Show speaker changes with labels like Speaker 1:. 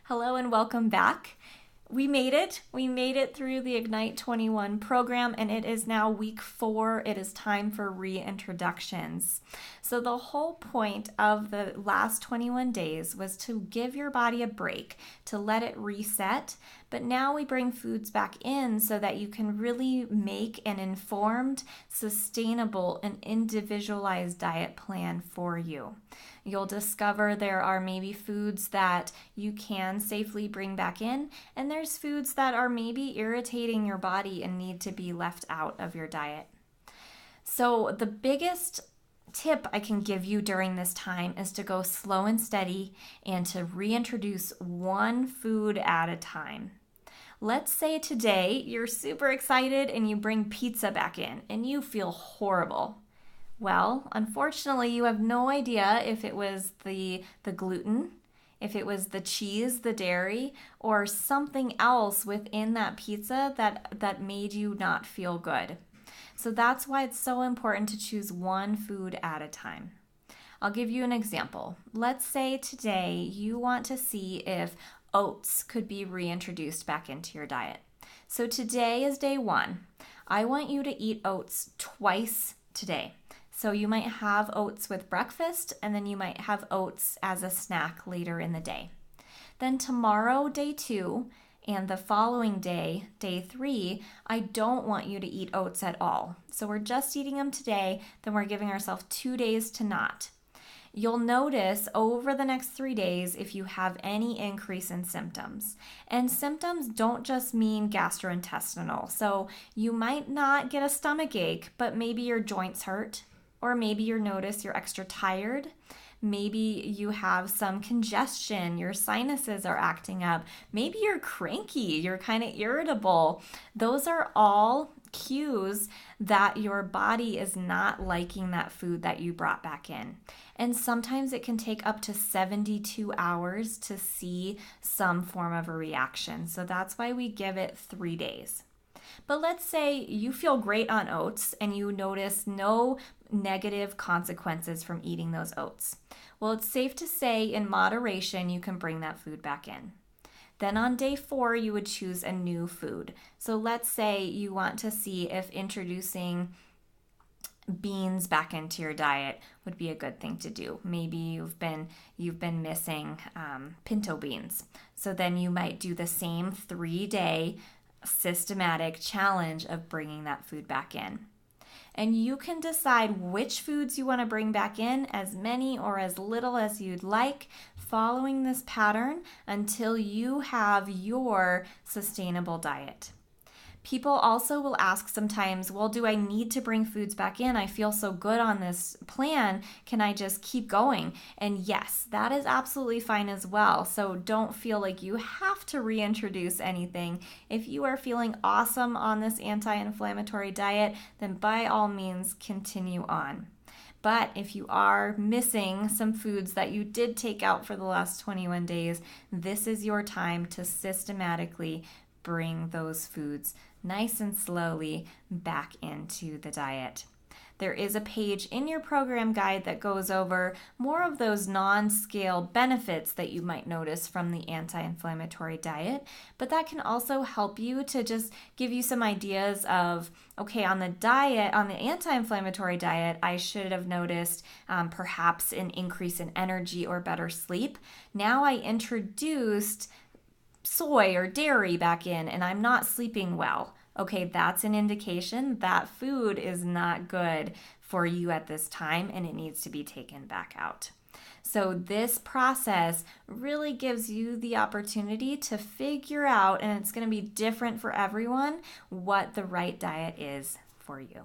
Speaker 1: Hello and welcome back. We made it. We made it through the Ignite 21 program, and it is now week 4. It is time for reintroductions. So the whole point of the last 21 days was to give your body a break, to let it reset. But now we bring foods back in so that you can really make an informed, sustainable, and individualized diet plan for you. You'll discover there are maybe foods that you can safely bring back in, and there's foods that are maybe irritating your body and need to be left out of your diet. So the biggest tip I can give you during this time is to go slow and steady and to reintroduce one food at a time. Let's say today you're super excited and you bring pizza back in and you feel horrible. Well, unfortunately, you have no idea if it was the gluten, if it was the cheese, the dairy, or something else within that pizza that made you not feel good. So that's why it's so important to choose one food at a time. I'll give you an example. Let's say today you want to see if oats could be reintroduced back into your diet. So today is day 1. I want you to eat oats twice today. So you might have oats with breakfast, and then you might have oats as a snack later in the day. Then tomorrow, day 2, and the following day, day 3, I don't want you to eat oats at all. So we're just eating them today, then we're giving ourselves 2 days to not. You'll notice over the next 3 days if you have any increase in symptoms. And symptoms don't just mean gastrointestinal. So you might not get a stomach ache, but maybe your joints hurt. Or maybe you notice you're extra tired. Maybe you have some congestion, your sinuses are acting up. Maybe you're cranky, you're kind of irritable. Those are all cues that your body is not liking that food that you brought back in. And sometimes it can take up to 72 hours to see some form of a reaction. So that's why we give it 3 days. But let's say you feel great on oats and you notice no negative consequences from eating those oats. Well, it's safe to say in moderation you can bring that food back in. Then on day 4, you would choose a new food. So let's say you want to see if introducing beans back into your diet would be a good thing to do. Maybe you've been missing pinto beans. So then you might do the same 3-day systematic challenge of bringing that food back in. And you can decide which foods you want to bring back in, as many or as little as you'd like, following this pattern until you have your sustainable diet. People also will ask sometimes, well, do I need to bring foods back in? I feel so good on this plan. Can I just keep going? And yes, that is absolutely fine as well. So don't feel like you have to reintroduce anything. If you are feeling awesome on this anti-inflammatory diet, then by all means, continue on. But if you are missing some foods that you did take out for the last 21 days, this is your time to systematically bring those foods nice and slowly back into the diet. There is a page in your program guide that goes over more of those non-scale benefits that you might notice from the anti-inflammatory diet, but that can also help you to just give you some ideas of, okay, on the anti-inflammatory diet, I should have noticed perhaps an increase in energy or better sleep. Now I introduced soy or dairy back in and I'm not sleeping well. Okay, that's an indication that food is not good for you at this time and it needs to be taken back out. So this process really gives you the opportunity to figure out, and it's going to be different for everyone, what the right diet is for you.